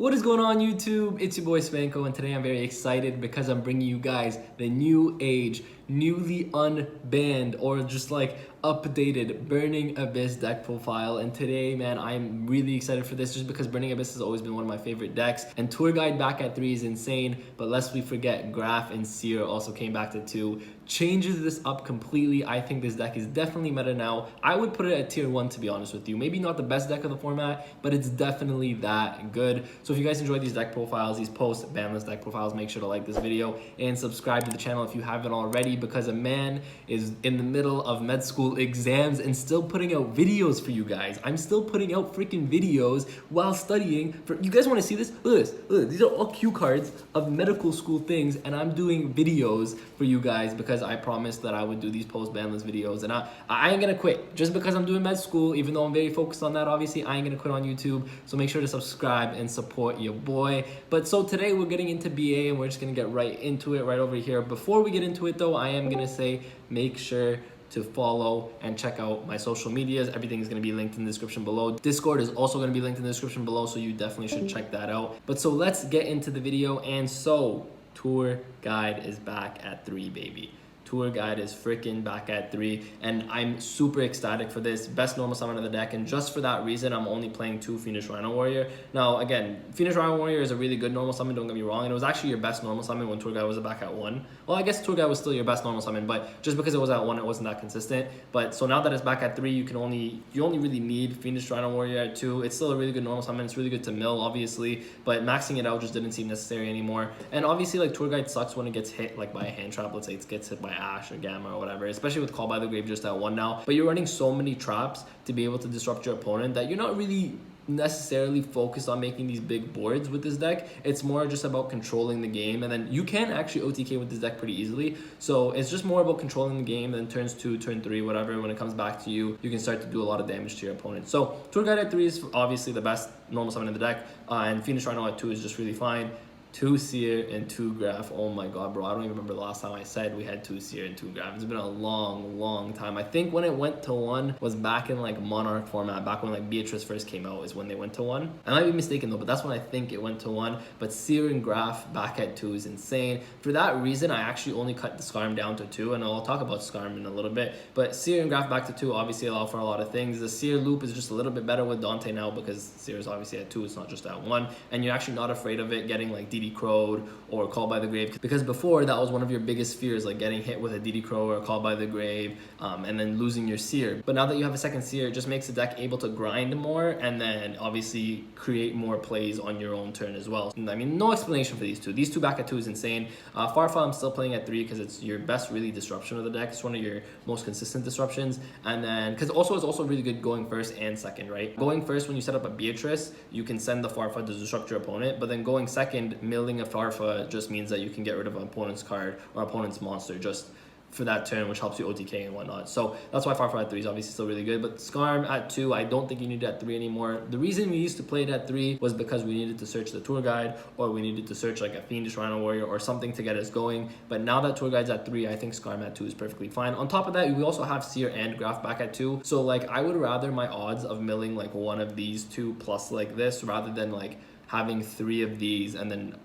What is going on YouTube? It's your boy Spanko, and today I'm very excited because I'm bringing you guys the new age, newly unbanned or just like updated Burning Abyss deck profile. And today, man, I'm really excited for this just because Burning Abyss has always been one of my favorite decks, and Tour Guide back at 3 is insane. But lest we forget, Graph and Seer also came back to 2. Changes this up completely. I think this deck is definitely meta now. I would put it at tier 1, to be honest with you. Maybe not the best deck of the format, but it's definitely that good. So if you guys enjoy these deck profiles, these post Banlist deck profiles, make sure to like this video and subscribe to the channel if you haven't already, because a man is in the middle of med school exams and still putting out videos for you guys. I'm still putting out freaking videos while studying. You guys want to see this? Look at this. Look, these are all cue cards of medical school things, and I'm doing videos for you guys because I promised that I would do these post Banlist videos. And I ain't gonna quit just because I'm doing med school, even though I'm very focused on that. Obviously, I ain't gonna quit on YouTube. So make sure to subscribe and support your boy. But so today we're getting into BA, and we're just gonna get right into it right over here. Before we get into it though, I am gonna say make sure to follow and check out my social medias. Everything is going to be linked in the description below. Discord is also going to be linked in the description below, so you definitely should check that out. But so let's get into the video. And so Tour Guide is back at 3, baby. Tour Guide is freaking back at 3, and I'm super ecstatic for this. Best normal summon of the deck, and just for that reason, I'm only playing 2 Fiendish Rhino Warrior. Now, again, Fiendish Rhino Warrior is a really good normal summon, don't get me wrong, and it was actually your best normal summon when Tour Guide was back at 1. Well, I guess Tour Guide was still your best normal summon, but just because it was at 1, it wasn't that consistent. But so now that it's back at 3, you only really need Fiendish Rhino Warrior at 2. It's still a really good normal summon. It's really good to mill, obviously, but maxing it out just didn't seem necessary anymore. And obviously, like, Tour Guide sucks when it gets hit like by a hand trap. Let's say it gets hit by Ash or Gamma or whatever, especially with Call by the Grave just at 1 now. But you're running so many traps to be able to disrupt your opponent that you're not really necessarily focused on making these big boards with this deck. It's more just about controlling the game, and then you can actually OTK with this deck pretty easily. So it's just more about controlling the game, and then turns 2, turn 3, whatever, when it comes back to you, you can start to do a lot of damage to your opponent. So Tour Guide at 3 is obviously the best normal summon in the deck, and Fiendish Rhino at 2 is just really fine. 2 Seer and 2 Graph. Oh my god, bro. I don't even remember the last time I said we had 2 Seer and 2 Graph. It's been a long time. I think when it went to 1 was back in like Monarch format, back when like Beatrice first came out is when they went to 1. I might be mistaken though, but that's when I think it went to 1. But Seer and Graph back at 2 is insane. For that reason, I actually only cut the Skarm down to 2, and I'll talk about Skarm in a little bit. But Seer and Graph back to 2 obviously allow for a lot of things. The Seer loop is just a little bit better with Dante now because Seer is obviously at 2, it's not just at 1. And you're actually not afraid of it getting like DD Crowed or Call by the Grave, because before that was one of your biggest fears, like getting hit with a DD Crow or a Call by the Grave, and then losing your Seer. But now that you have a second Seer, it just makes the deck able to grind more, and then obviously create more plays on your own turn as well. I mean, no explanation for these two. These 2 back at 2 is insane. Farfa I'm still playing at 3 because it's your best really disruption of the deck. It's one of your most consistent disruptions, and then because also it's also really good going first and second, right? Going first, when you set up a Beatrice, you can send the Farfa to disrupt your opponent, but then going second, milling a Farfa just means that you can get rid of an opponent's card or opponent's monster just for that turn, which helps you OTK and whatnot. So that's why Farfa at 3 is obviously still really good. But Skarm at 2, I don't think you need it at 3 anymore. The reason we used to play it at 3 was because we needed to search the Tour Guide, or we needed to search like a Fiendish Rhino Warrior or something to get us going. But now that Tour Guide's at 3, I think Skarm at 2 is perfectly fine. On top of that, we also have Seer and Graph back at 2. So like I would rather my odds of milling like one of these 2 plus like this, rather than like having 3 of these and then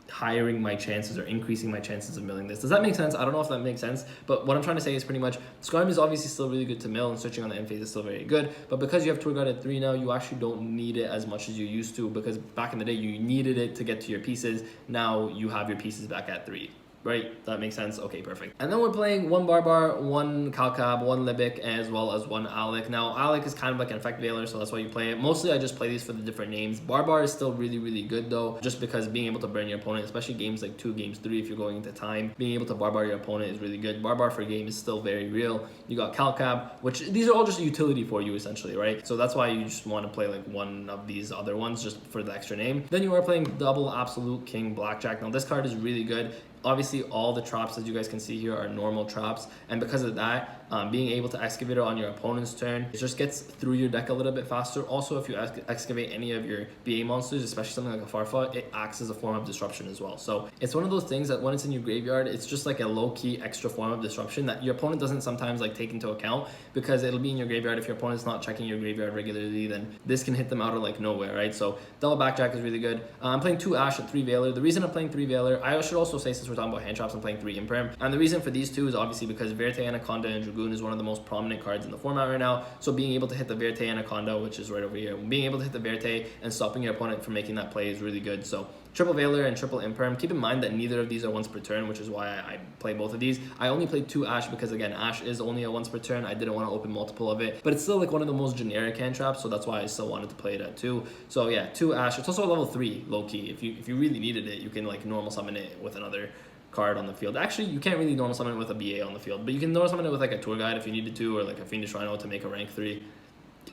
hiring my chances or increasing my chances of milling this. Does that make sense? I don't know if that makes sense, but what I'm trying to say is pretty much Skarm is obviously still really good to mill, and searching on the end phase is still very good, but because you have Tour Guide at 3 now, you actually don't need it as much as you used to, because back in the day you needed it to get to your pieces. Now you have your pieces back at 3. Right? That makes sense? Okay, perfect. And then we're playing 1 Barbar, 1 Calcab, 1 Libic, as well as 1 Alec. Now, Alec is kind of like an effect veiler, so that's why you play it. Mostly, I just play these for the different names. Barbar is still really good, though, just because being able to burn your opponent, especially games like 2, games 3, if you're going into time, being able to Barbar your opponent is really good. Barbar for game is still very real. You got Calcab, which these are all just a utility for you, essentially, right? So that's why you just want to play like one of these other ones just for the extra name. Then you are playing double Absolute King Blackjack. Now, this card is really good. Obviously, all the traps that you guys can see here are normal traps, and because of that, being able to excavate it on your opponent's turn, it just gets through your deck a little bit faster. Also, if you excavate any of your BA monsters, especially something like a Farfa, it acts as a form of disruption as well. So it's one of those things that when it's in your graveyard, it's just like a low-key extra form of disruption that your opponent doesn't sometimes like take into account, because it'll be in your graveyard. If your opponent's not checking your graveyard regularly, then this can hit them out of like nowhere, right? So double backjack is really good. I'm playing 2 Ash at 3 Veiler. The reason I'm playing 3 Veiler, I should also say, since we're talking about hand traps, I'm playing 3 Imperm. And the reason for these two is obviously because Verte Anaconda and Dragoon is one of the most prominent cards in the format right now. So being able to hit the Verte Anaconda, which is right over here, being able to hit the Verte and stopping your opponent from making that play is really good. So triple Veiler and triple Imperm. Keep in mind that neither of these are once per turn, which is why I play both of these. I only played 2 Ash because, again, Ash is only a once per turn. I didn't want to open multiple of it, but it's still like one of the most generic hand traps, so that's why I still wanted to play it at 2. So yeah, 2 Ash. It's also a level 3 low key. If you really needed it, you can like normal summon it with another card on the field. Actually, you can't really normal summon it with a BA on the field, but you can normal summon it with like a tour guide if you needed to, or like a Fiendish Rhino to make a rank 3.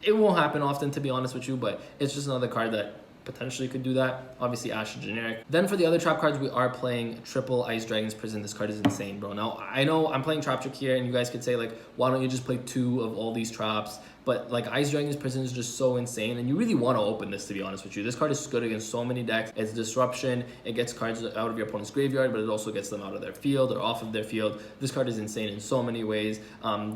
It won't happen often, to be honest with you, but it's just another card that potentially could do that. Obviously, Ash is generic. Then for the other trap cards, we are playing triple Ice Dragon's Prison. This card is insane, bro. Now, I know I'm playing Trap Trick here, and you guys could say, like, why don't you just play 2 of all these traps? But like Ice Dragon's Prison is just so insane, and you really want to open this, to be honest with you. This card is good against so many decks. It's disruption. It gets cards out of your opponent's graveyard, but it also gets them out of their field or off of their field. This card is insane in so many ways.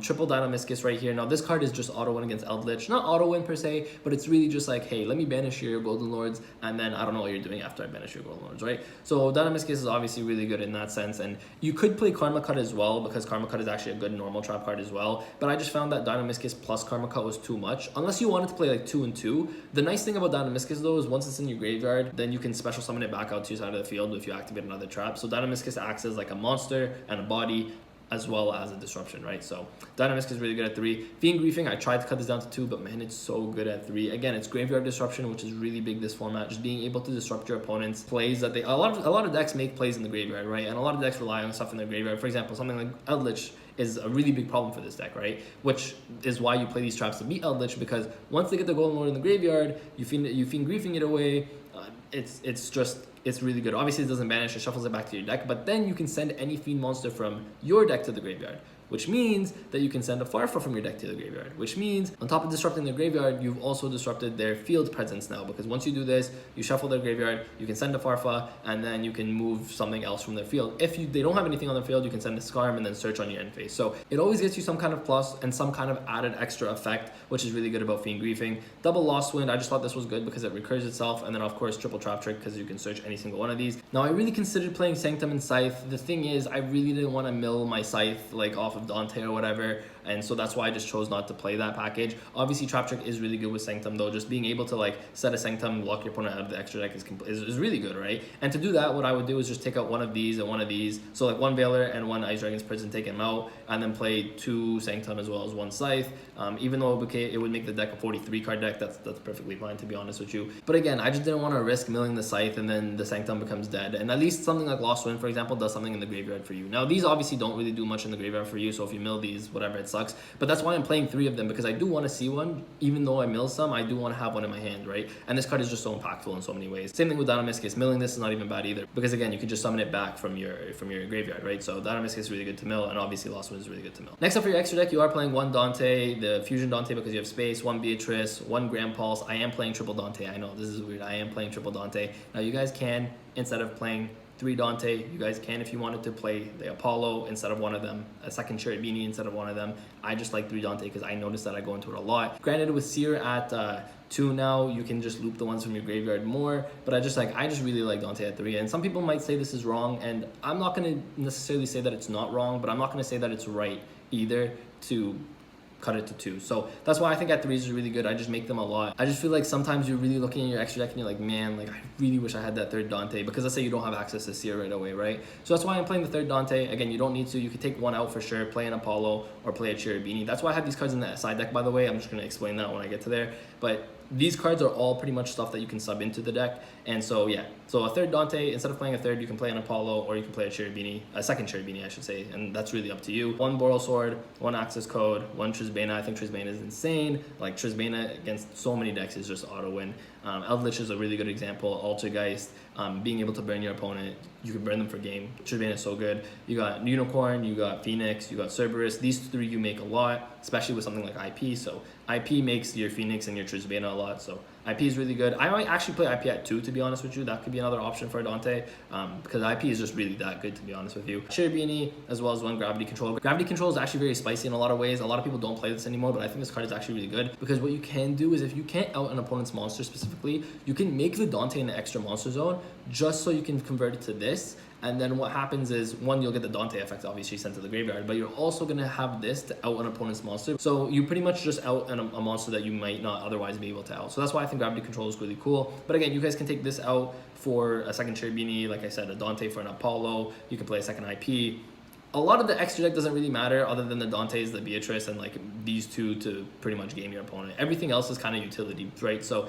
Triple Dynamiscus right here. Now this card is just auto win against Eldritch. Not auto win per se, but it's really just like, hey, let me banish your Golden Lords, and then I don't know what you're doing after I banish your Golden Lords, right? So Dynamiscus is obviously really good in that sense, and you could play Karma Cut as well, because Karma Cut is actually a good normal trap card as well. But I just found that Dynamiscus plus Karma Cut was too much. Unless you wanted to play like 2 and 2. The nice thing about Dynamiscus though is once it's in your graveyard, then you can special summon it back out to your side of the field if you activate another trap. So Dynamiscus acts as like a monster and a body, as well as a disruption, right? So Dynamiscus is really good at 3. Fiend Griefing, I tried to cut this down to 2, but man, it's so good at 3. Again, it's graveyard disruption, which is really big this format. Just being able to disrupt your opponent's plays that a lot of decks make plays in the graveyard, right? And a lot of decks rely on stuff in their graveyard. For example, something like Eldritch is a really big problem for this deck, right? Which is why you play these traps to beat Eldritch, because once they get the Golden Lord in the graveyard, you fiend Griefing it away. It's really good. Obviously, it doesn't banish, it shuffles it back to your deck, but then you can send any Fiend monster from your deck to the graveyard, which means that you can send a Farfa from your deck to the graveyard, which means on top of disrupting their graveyard, you've also disrupted their field presence now, because once you do this, you shuffle their graveyard, you can send a Farfa, and then you can move something else from their field. If they don't have anything on their field, you can send a Scarm and then search on your end phase. So it always gets you some kind of plus and some kind of added extra effect, which is really good about Fiend Griefing. Double Lost Wind, I just thought this was good because it recurs itself, and then of course triple Trap Trick, because you can search any single one of these. Now I really considered playing Sanctum and Scythe. The thing is, I really didn't want to mill my Scythe like off of Dante or whatever, and so that's why I just chose not to play that package. Obviously Trap Trick is really good with Sanctum though. Just being able to like set a Sanctum, lock your opponent out of the extra deck is really good, right? And to do that, what I would do is just take out one of these and one of these, so like 1 Veiler and 1 Ice Dragon's Prison, take them out, and then play 2 Sanctum as well as 1 Scythe. Even though it would make the deck a 43 card deck, that's perfectly fine, to be honest with you. But again, I just didn't want to risk milling the Scythe and then the Sanctum becomes dead, and at least something like Lost Wind, for example, does something in the graveyard for you. Now these obviously don't really do much in the graveyard for you, so if you mill these, whatever, it sucks. But that's why I'm playing 3 of them, because I do want to see one. Even though I mill some, I do want to have one in my hand, right? And this card is just so impactful in so many ways. Same thing with Dynamiscus. Milling this is not even bad either, because again, you could just summon it back from your graveyard, right? So Dynamiscus is really good to mill, and obviously Lost Wind is really good to mill. Next up for your extra deck, you are playing 1 Dante, the Fusion Dante, because you have space, 1 Beatrice, 1 Grand Pulse. I am playing triple Dante. I know this is weird. I am playing triple Dante. Now you guys can, instead of playing 3 Dante, you guys can, if you wanted to, play the Apollo instead of one of them, a second Chariot Beanie instead of one of them. I just like 3 Dante because I noticed that I go into it a lot. Granted, with Seer at 2 now, you can just loop the ones from your graveyard more, but I just really like Dante at 3. And some people might say this is wrong, and I'm not going to necessarily say that it's not wrong, but I'm not going to say that it's right either to cut it to 2. So that's why I think at 3s is really good. I just make them a lot. I just feel like sometimes you're really looking at your extra deck and you're like, man, like I really wish I had that 3rd Dante, because let's say you don't have access to Seer right away, right? So that's why I'm playing the 3rd Dante. Again, you don't need to. You could take one out for sure, play an Apollo or play a Chariot Beanie. That's why I have these cards in the side deck, by the way. I'm just going to explain that when I get to there. But these cards are all pretty much stuff that you can sub into the deck. And so yeah, so a 3rd Dante, instead of playing a 3rd, you can play an Apollo, or you can play a Chariot Beanie, a second Chariot Beanie I should say, and that's really up to you. 1 Boral Sword, 1 Access Code, 1 Trisbana. I think Trisbana is insane. Like Trisbana against so many decks is just auto win. Eldritch is a really good example. Altergeist, being able to burn your opponent. You can burn them for game. Tribane is so good. You got Unicorn, you got Phoenix, you got Cerberus. These three you make a lot, especially with something like IP. So IP makes your Phoenix and your Tribane a lot. So IP is really good. I might actually play IP at 2, to be honest with you. That could be another option for Dante, because IP is just really that good, to be honest with you. Cherubini, as well as one Gravity Control. Gravity Control is actually very spicy in a lot of ways. A lot of people don't play this anymore, but I think this card is actually really good, because what you can do is, if you can't out an opponent's monster specifically, you can make the Dante in the extra monster zone just so you can convert it to this. And then what happens is, one, you'll get the Dante effect obviously sent to the graveyard, but you're also going to have this to out an opponent's monster. So you pretty much just out a monster that you might not otherwise be able to out. So that's why I think Gravity Control is really cool. But again, you guys can take this out for a second Cherubini, like I said, a Dante for an Apollo. You can play a second IP. A lot of the extra deck doesn't really matter, other than the Dantes, the Beatrice, and like these two to pretty much game your opponent. Everything else is kind of utility, right? So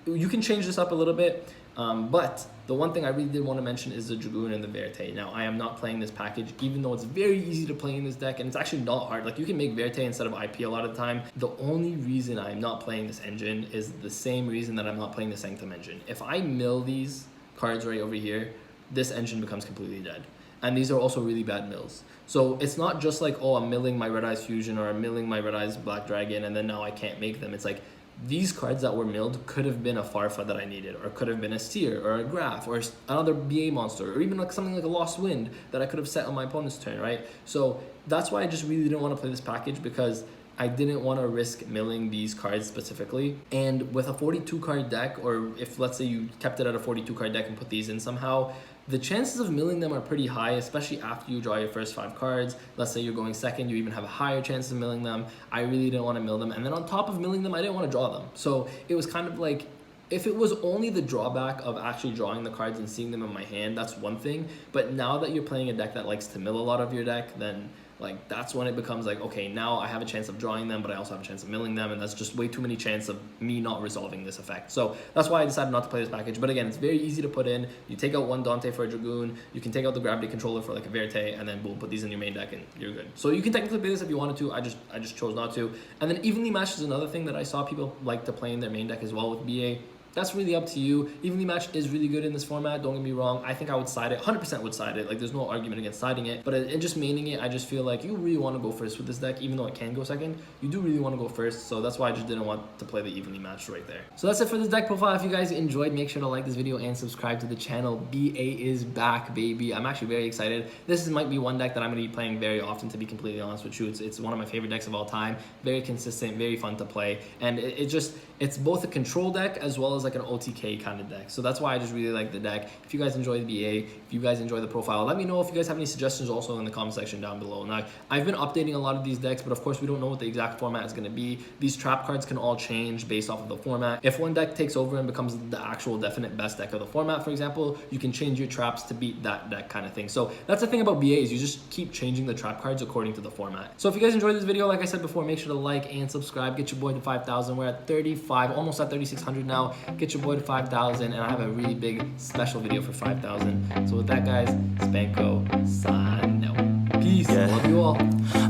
you can change this up a little bit. But the one thing I really did want to mention is the Dragoon and the Verte. Now, I am not playing this package, even though it's very easy to play in this deck, and it's actually not hard. Like, you can make Verte instead of IP a lot of the time. The only reason I'm not playing this engine is the same reason that I'm not playing the Sanctum engine. If I mill these cards right over here, this engine becomes completely dead. And these are also really bad mills. So it's not just like, oh, I'm milling my Red Eyes Fusion, or I'm milling my Red Eyes Black Dragon, and then now I can't make them. It's like, these cards that were milled could have been a Farfa that I needed, or could have been a Seer, or a Graph, or another BA monster, or even like something like a Lost Wind that I could have set on my opponent's turn, right? So that's why I just really didn't want to play this package, because I didn't want to risk milling these cards specifically. And with a 42 card deck, or if let's say you kept it at a 42 card deck and put these in somehow, the chances of milling them are pretty high, especially after you draw your first 5 cards. Let's say you're going second, you even have a higher chance of milling them. I really didn't want to mill them. And then on top of milling them, I didn't want to draw them. So it was kind of like, if it was only the drawback of actually drawing the cards and seeing them in my hand, that's one thing. But now that you're playing a deck that likes to mill a lot of your deck, then like that's when it becomes like, okay, now I have a chance of drawing them, but I also have a chance of milling them, and that's just way too many chance of me not resolving this effect. So that's why I decided not to play this package. But again, it's very easy to put in. You take out one Dante for a Dragoon, you can take out the Gravity Controller for like a Verte, and then boom, put these in your main deck and you're good. So you can technically play this if you wanted to. I just chose not to. And then Evenly Matched is another thing that I saw people like to play in their main deck as well with BA. That's really up to you. Evenly Matched is really good in this format, don't get me wrong. I think I would side it, 100% would side it. Like, there's no argument against siding it. But in just maining it, I just feel like you really want to go first with this deck, even though it can go second. You do really want to go first, so that's why I just didn't want to play the Evenly Matched right there. So that's it for this deck profile. If you guys enjoyed, make sure to like this video and subscribe to the channel. BA is back, baby. I'm actually very excited. This might be one deck that I'm going to be playing very often, to be completely honest with you. It's one of my favorite decks of all time. Very consistent, very fun to play. And it's both a control deck as well as like an OTK kind of deck. So that's why I just really like the deck. If you guys enjoy the BA, if you guys enjoy the profile, let me know. If you guys have any suggestions also in the comment section down below. Now, I've been updating a lot of these decks, but of course we don't know what the exact format is going to be. These trap cards can all change based off of the format. If one deck takes over and becomes the actual definite best deck of the format, for example, you can change your traps to beat that deck kind of thing. So that's the thing about BA, is you just keep changing the trap cards according to the format. So if you guys enjoyed this video, like I said before, make sure to like and subscribe. Get your boy to 5,000. We're at 35, almost at 3,600 now. Get your boy to 5,000, and I have a really big special video for 5,000. So with that, guys, Spanko, sign out. Peace. Yeah. Love you all.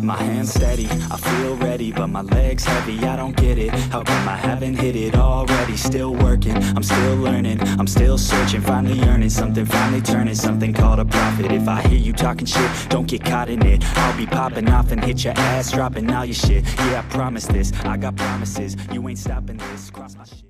My hands steady, I feel ready, but my legs heavy, I don't get it. How come I haven't hit it already? Still working, I'm still learning, I'm still searching, finally earning something, finally turning something called a profit. If I hear you talking shit, don't get caught in it. I'll be popping off and hit your ass, dropping all your shit. Yeah, I promise this, I got promises, you ain't stopping this. Cross my shit.